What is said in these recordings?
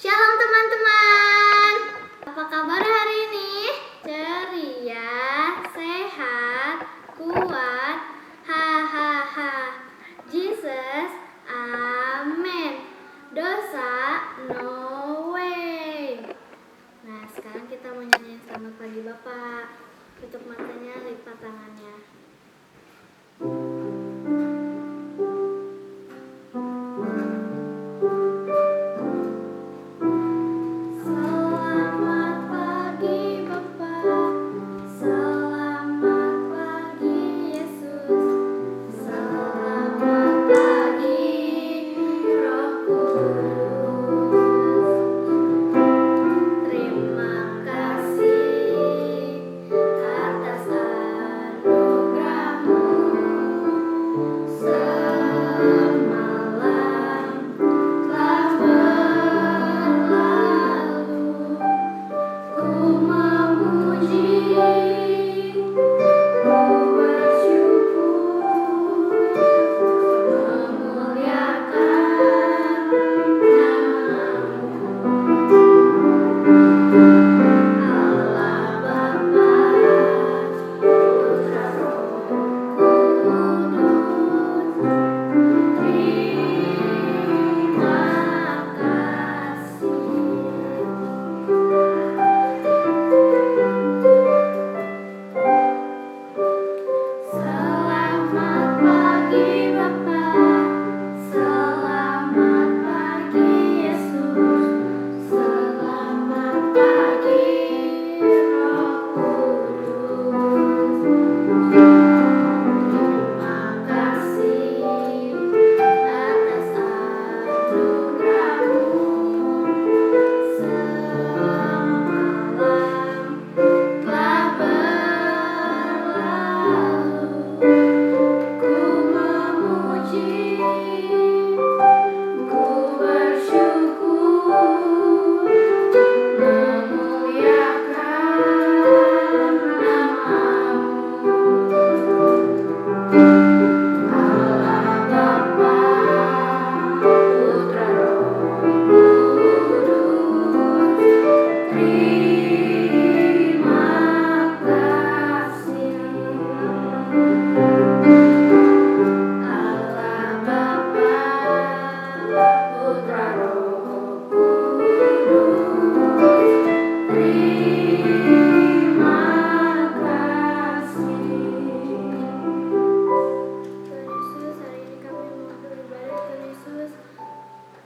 Shalom teman-teman. Apa kabar hari ini? Ceria, sehat, kuat. Hahaha. Jesus, amin. Dosa, no way. Nah, sekarang kita mau nyanyiin selamat pagi Bapak. Tutup matanya, lipat tangannya.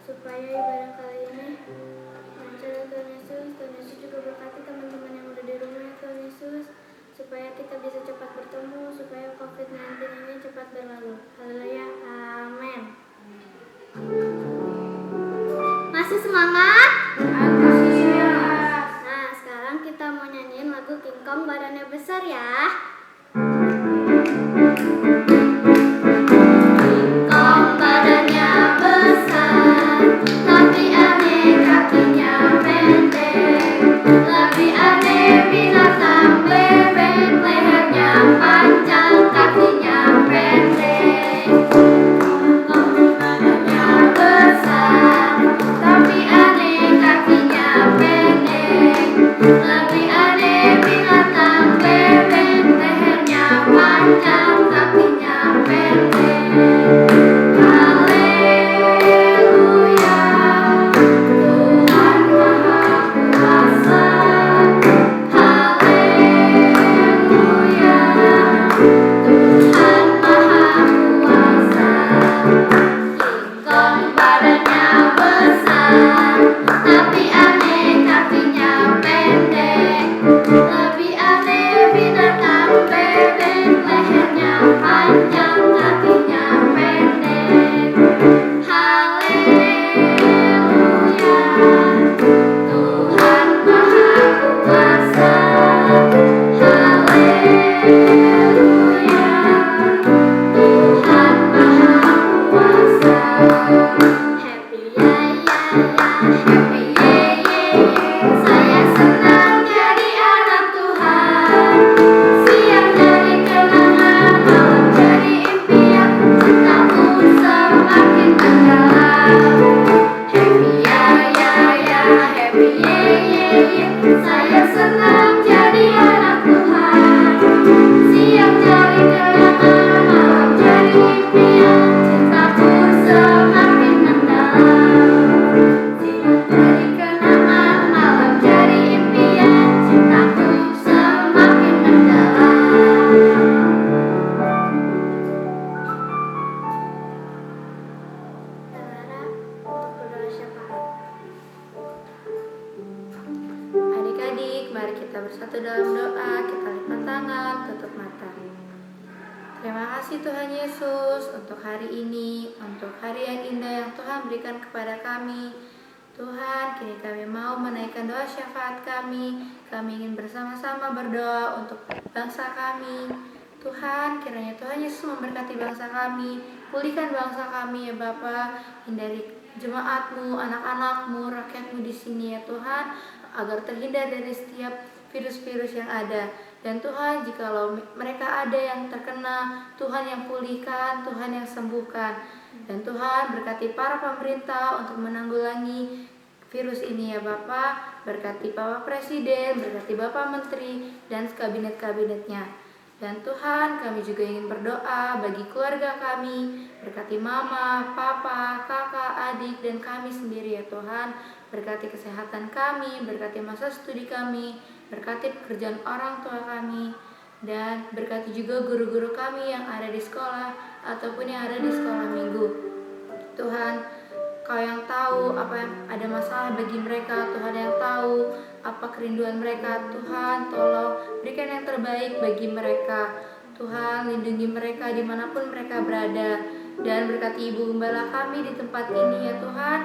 Supaya ibadah kali ini lancar ya Tuhan Yesus. Tuhan Yesus juga berkati teman-teman yang udah di rumah ya Tuhan Yesus, supaya kita bisa cepat bertemu, supaya COVID-19 ini cepat berlalu. Haleluya, amin. Masih semangat? Nah, sekarang kita mau nyanyiin lagu King Kong Badannya Besar ya. Panjang kakinya berdoa, kita lipat tangan, tutup mata. Terima kasih Tuhan Yesus untuk hari ini, untuk hari yang indah yang Tuhan berikan kepada kami. Tuhan, kini kami mau menaikkan doa syafaat kami. Kami ingin bersama-sama berdoa untuk bangsa kami. Tuhan, kiranya Tuhan Yesus memberkati bangsa kami. Pulihkan bangsa kami ya Bapa. Hindari jemaat-Mu, anak-anak-Mu, rakyat-Mu di sini ya Tuhan, agar terhindar dari setiap virus-virus yang ada. Dan Tuhan, jikalau mereka ada yang terkena, Tuhan yang pulihkan, Tuhan yang sembuhkan. Dan Tuhan, berkati para pemerintah untuk menanggulangi virus ini ya Bapak. Berkati Bapak Presiden, berkati Bapak Menteri, dan kabinet-kabinetnya. Dan Tuhan, kami juga ingin berdoa bagi keluarga kami. Berkati mama, papa, kakak, adik, dan kami sendiri ya Tuhan. Berkati kesehatan kami, berkati masa studi kami, berkati pekerjaan orang tua kami, dan berkati juga guru-guru kami yang ada di sekolah ataupun yang ada di sekolah minggu. Tuhan, Kau yang tahu apa yang ada masalah bagi mereka, Tuhan yang tahu apa kerinduan mereka. Tuhan, tolong berikan yang terbaik bagi mereka. Tuhan, lindungi mereka dimanapun mereka berada, dan berkati Ibu Gembala kami di tempat ini ya Tuhan,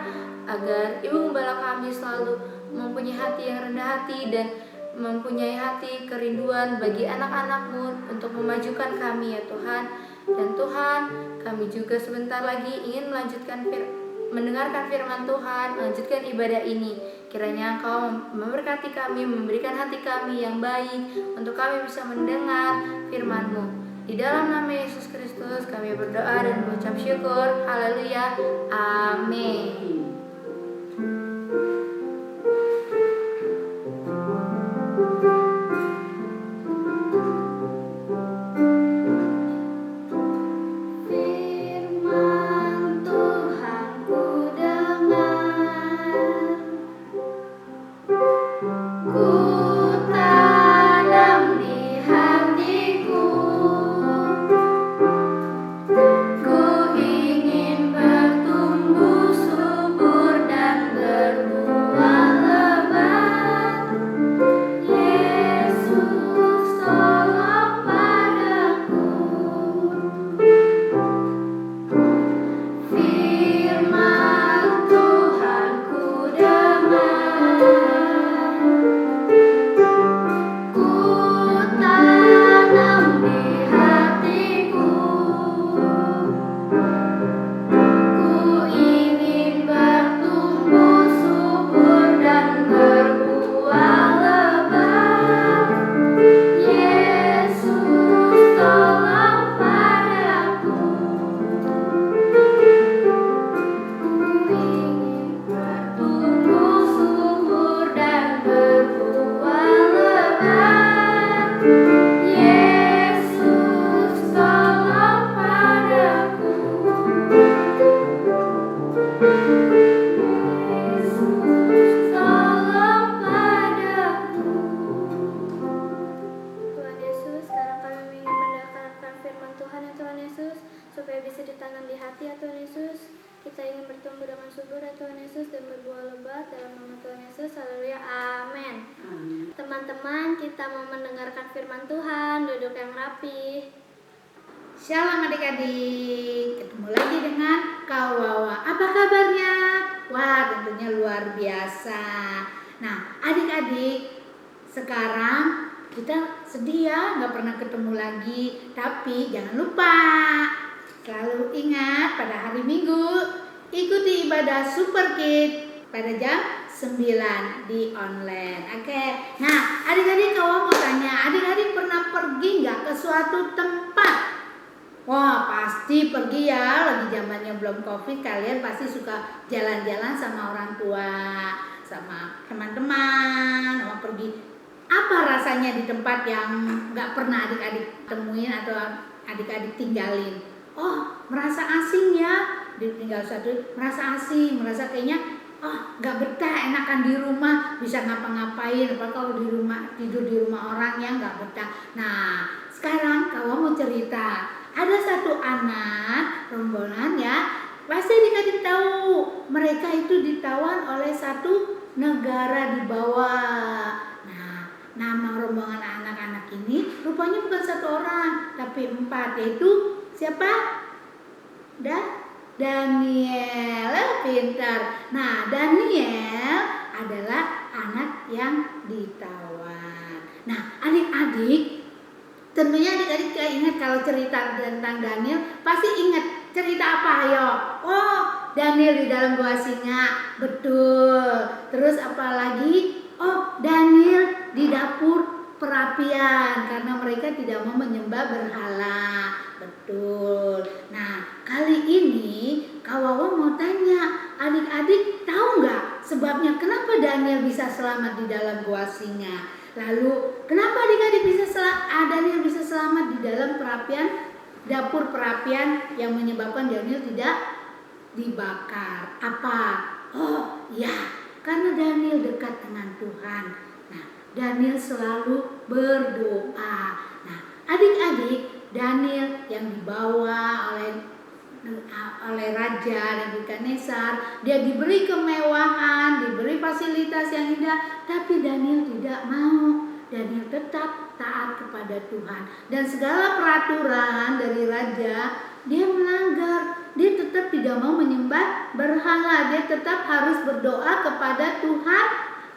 agar Ibu Gembala kami selalu mempunyai hati yang rendah hati dan mempunyai hati kerinduan bagi anak-anak-Mu untuk memajukan kami ya Tuhan. Dan Tuhan, kami juga sebentar lagi ingin mendengarkan firman Tuhan, melanjutkan ibadah ini. Kiranya Engkau memberkati kami, memberikan hati kami yang baik untuk kami bisa mendengar firman-Mu. Di dalam nama Yesus Kristus kami berdoa dan mengucap syukur. Haleluya. Amin. Teman-teman, kita mau mendengarkan firman Tuhan. Duduk yang rapi. Shalom adik-adik, ketemu lagi dengan Kak Wawa. Apa kabarnya? Wah, tentunya luar biasa. Nah, adik-adik, sekarang kita sedih ya nggak pernah ketemu lagi. Tapi jangan lupa, selalu ingat pada hari Minggu ikuti ibadah Super Kid pada jam 9 di online. Oke. Nah, adik-adik, Kak mau tanya, adik-adik pernah pergi nggak ke suatu tempat? Wah, pasti pergi ya. Lagi zamannya belum COVID, kalian pasti suka jalan-jalan sama orang tua, sama teman-teman, mau pergi. Apa rasanya di tempat yang nggak pernah adik-adik temuin atau adik-adik tinggalin? Oh, merasa asing ya. Ditinggal satu, merasa asing, merasa kayaknya nggak betah, enakan di rumah, bisa ngapa-ngapain. Apalagi kalau di rumah, tidur di rumah orang yang nggak betah. Nah, sekarang kamu mau cerita. Ada satu anak rombongan ya, pasti adik-adik tahu, mereka itu ditawan oleh satu negara di bawah. Nah, nama rombongan anak-anak anak ini rupanya bukan 1 orang, tapi 4, yaitu siapa? Daniel. Pintar. Nah, Daniel adalah anak yang ditawan. Nah, adik-adik, tentunya adik-adik ingat kalau cerita tentang Daniel, pasti ingat cerita apa? Ayo. Oh, Daniel di dalam gua singa. Betul. Terus apa lagi? Oh, Daniel di dapur perapian karena mereka tidak mau menyembah berhala. Betul. Nah, kali ini Kak Wawa mau tanya, adik-adik tahu nggak sebabnya kenapa Daniel bisa selamat di dalam gua singa? Lalu kenapa adik-adik Daniel bisa selamat di dalam dapur perapian yang menyebabkan Daniel tidak dibakar? Apa? Oh ya, karena Daniel dekat dengan Tuhan. Nah, Daniel selalu berdoa. Nah, adik-adik, Daniel yang dibawa oleh Raja Nebukadnezar, dia diberi kemewahan, diberi fasilitas yang indah, tapi Daniel tidak mau. Daniel tetap taat kepada Tuhan, dan segala peraturan dari raja dia melanggar. Dia tetap tidak mau menyembah berhala, dia tetap harus berdoa kepada Tuhan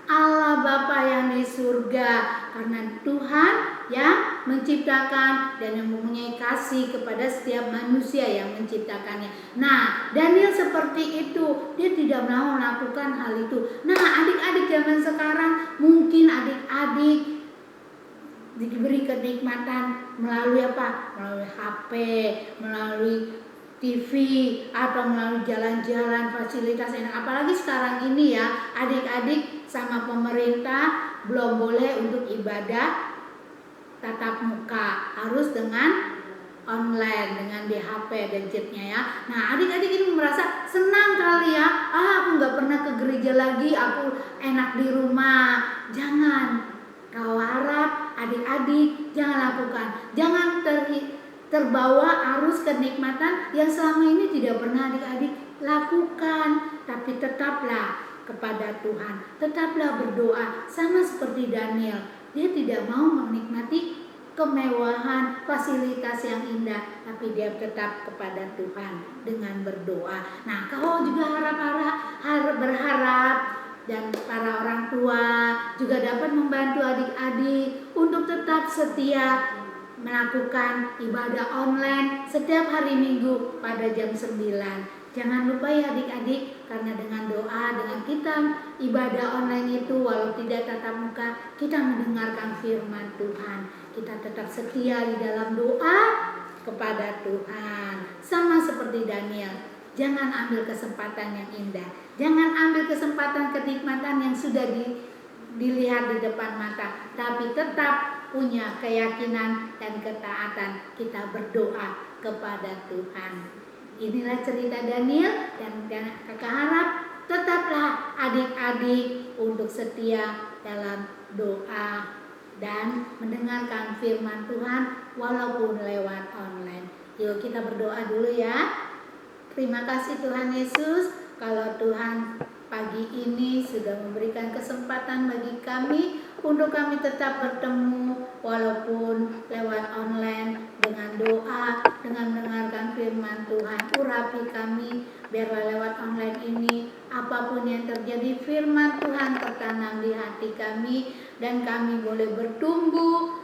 Allah Bapa yang di surga, karena Tuhan yang menciptakan dan yang mempunyai kasih kepada setiap manusia yang menciptakannya. Nah, Daniel seperti itu, dia tidak mau melakukan hal itu. Nah, adik-adik zaman sekarang, mungkin adik-adik diberi kenikmatan melalui apa? Melalui HP, melalui TV, atau melalui jalan-jalan, fasilitas enak. Apalagi sekarang ini ya, adik-adik sama pemerintah belum boleh untuk ibadah tatap muka, harus dengan online, dengan di HP gadgetnya ya. Nah, adik-adik ini merasa senang kali ya, aku nggak pernah ke gereja lagi, aku enak di rumah. Jangan. Kau harap adik-adik jangan lakukan, jangan terbawa arus kenikmatan yang selama ini tidak pernah adik-adik lakukan. Tapi tetaplah kepada Tuhan, tetaplah berdoa, sama seperti Daniel. Dia tidak mau menikmati kemewahan, fasilitas yang indah, tapi dia tetap kepada Tuhan dengan berdoa. Nah, kau juga berharap dan para orang tua juga dapat membantu adik-adik untuk tetap setia melakukan ibadah online setiap hari Minggu pada jam 9. Jangan lupa ya adik-adik, karena dengan doa, dengan kita ibadah online itu walau tidak tatap muka, kita mendengarkan firman Tuhan. Kita tetap setia di dalam doa kepada Tuhan. Sama seperti Daniel. Jangan ambil kesempatan yang indah. Jangan ambil kesempatan kenikmatan yang sudah dilihat di depan mata. Tapi tetap punya keyakinan dan ketaatan. Kita berdoa kepada Tuhan. Inilah cerita Daniel, dan kakak harap tetaplah adik-adik untuk setia dalam doa dan mendengarkan firman Tuhan walaupun lewat online. Yuk kita berdoa dulu ya. Terima kasih Tuhan Yesus, kalau Tuhan pagi ini sudah memberikan kesempatan bagi kami untuk kami tetap bertemu walaupun lewat online dengan doa, dengan mendengarkan firman Tuhan. Urapi kami, biarlah lewat online ini apapun yang terjadi, firman Tuhan tertanam di hati kami dan kami boleh bertumbuh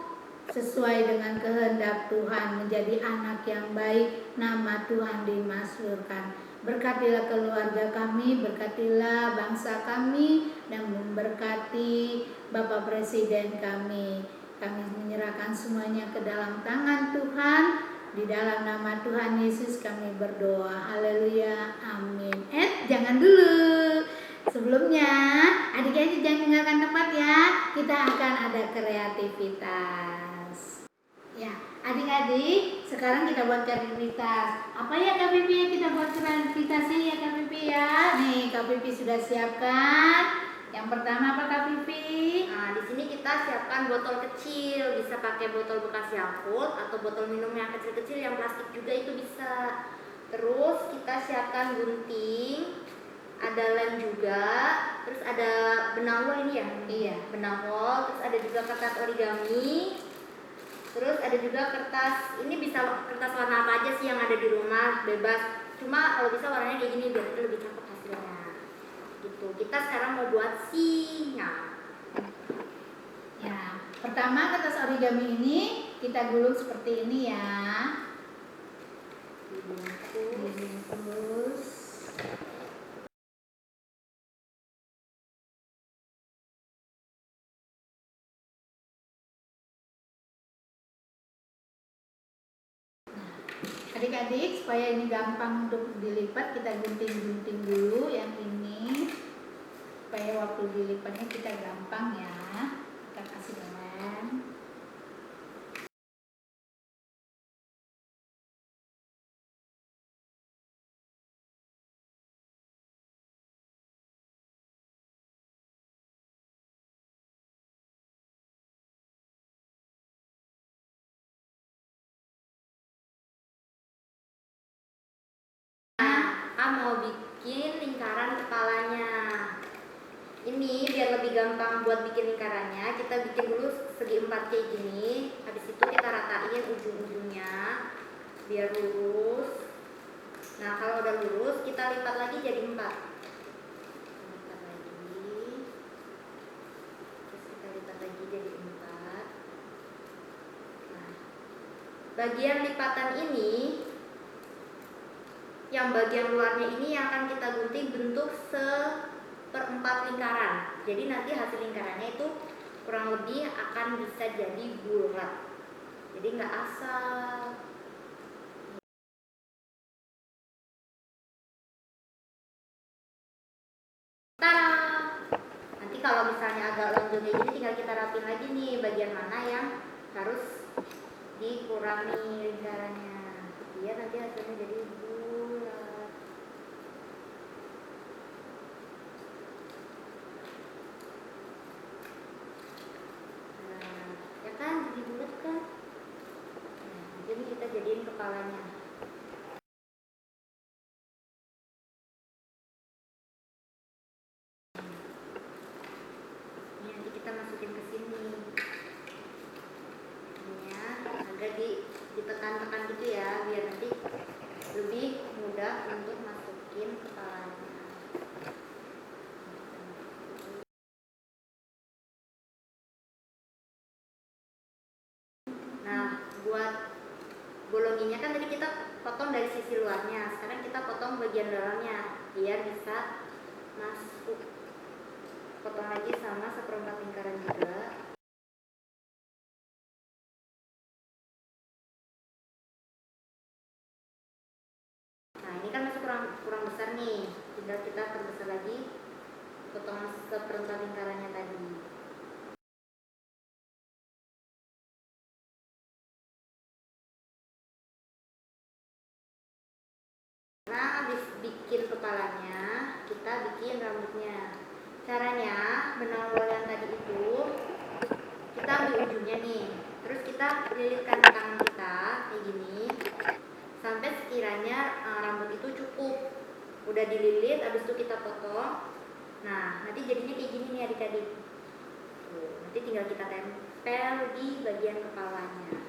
sesuai dengan kehendak Tuhan, menjadi anak yang baik, nama Tuhan dimasyhurkan. Berkatilah keluarga kami, berkatilah bangsa kami, dan memberkati Bapak Presiden kami. Kami menyerahkan semuanya ke dalam tangan Tuhan. Di dalam nama Tuhan Yesus kami berdoa. Haleluya, amin. Jangan dulu. Sebelumnya, adik-adik jangan tinggalkan tempat ya. Kita akan ada kreativitas. Ya, adik-adik, sekarang kita buat kreativitas. Apa ya Kak Pipi yang kita buat kreativitasnya ya Kak Pipi ya? Nih, Kak Pipi sudah siapkan. Yang pertama apa Kak Pipi? Nah, di sini kita siapkan botol kecil, bisa pakai botol bekas Yakult atau botol minum yang kecil-kecil yang plastik juga itu bisa. Terus kita siapkan gunting, ada lem juga, terus ada benang wol ini ya? Iya. Benang wol, terus ada juga kertas origami. ada juga kertas, ini bisa kertas warna apa aja sih yang ada di rumah, bebas. Cuma kalau bisa warnanya kayak gini biar itu lebih cakep hasilnya. Gitu. Kita sekarang mau buat singa. Ya, pertama kertas origami ini kita gulung seperti ini ya. Dibungkus. Adik-adik, supaya ini gampang untuk dilipat, kita gunting-gunting dulu yang ini supaya waktu dilipatnya kita gampang ya. Kita kasih lem. Mau bikin lingkaran kepalanya. Ini biar lebih gampang buat bikin lingkarannya, kita bikin dulu segi 4 kayak gini. Habis itu kita ratain ujung-ujungnya biar lurus. Nah, kalau udah lurus, kita lipat lagi jadi 4. Lipat lagi. Terus kita lipat lagi jadi 4. Nah, bagian lipatan ini, yang bagian luarnya ini yang akan kita gunting bentuk 1/4 lingkaran. Jadi nanti hasil lingkarannya itu kurang lebih akan bisa jadi bulat. Jadi nggak asal. Tara! Nanti kalau misalnya agak lonjong kayak gini, tinggal kita rapin lagi nih bagian mana yang harus dikurangi lingkarannya. Biar nanti hasilnya jadi bulat. Nah, ya kan jadi bulat kan? Nah, jadi kita jadiin kepalanya. Ini nanti kita masukin ke sini. Ini ya, agak ditekan-tekan gitu ya, biar nanti lebih mudah untuk masukin kepalanya. Nah, buat bolonginnya kan tadi kita potong dari sisi luarnya, sekarang kita potong bagian dalamnya biar bisa masuk. Potong lagi sama 1/4 lingkaran juga. Nah, ini kan masih kurang besar nih, tinggal kita perbesar lagi, potong 1/4 lingkarannya tadi. Nah, habis bikin kepalanya, kita bikin rambutnya. Caranya, benang wol yang tadi itu kita ambil ujungnya nih, terus kita lilitkan ke tangan kita kayak gini sampai sekiranya rambut itu cukup. Udah dililit, habis itu kita potong. Nah, nanti jadinya kayak gini nih adik-adik. Nanti tinggal kita tempel di bagian kepalanya.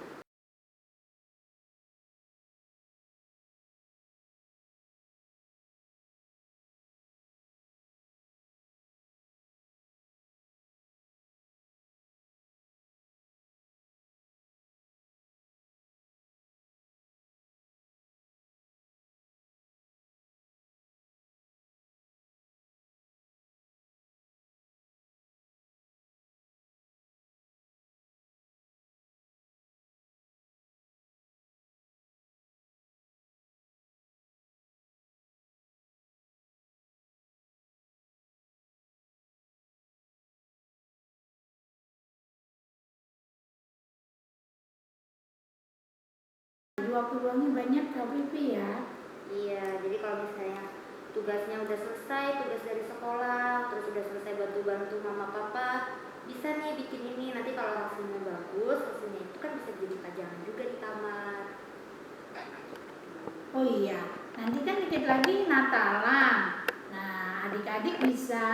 Waktu luangnya banyak Kak Pipi ya. Iya, jadi kalau misalnya tugasnya udah selesai, tugas dari sekolah, terus udah selesai bantu-bantu mama papa, bisa nih bikin ini. Nanti kalau hasilnya bagus, hasilnya itu kan bisa jadi pajangan juga di kamar. Oh iya, nanti kan dikit lagi Natalan. Nah, adik-adik bisa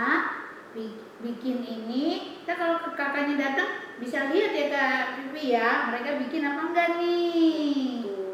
bikin ini. Kita kalau kakaknya datang, bisa lihat ya Kak Pipi ya, mereka bikin apa enggak nih. Tuh.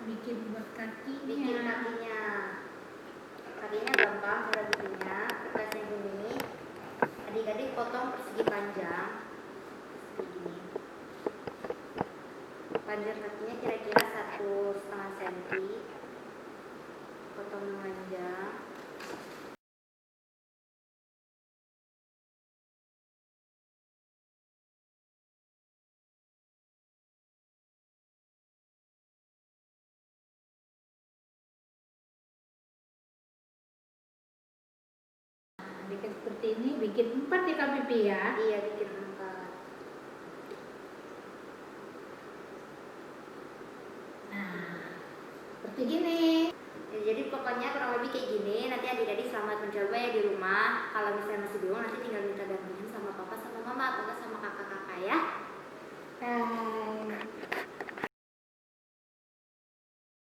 Bikin buat kakinya. Bikin kakinya. Kakinya gampang cara bikinnya. Kertas yang ini adik-adik potong persegi panjang segini. Panjang kakinya kira-kira 1,5 cm. Potong memanjang. Bikin seperti ini, bikin 4 ya Kak Pipi ya. Iya, bikin 4. Nah, seperti gini. Ya, jadi pokoknya kurang lebih kayak gini. Nanti adik-adik selamat mencoba ya di rumah. Kalau misalnya masih bingung nanti tinggal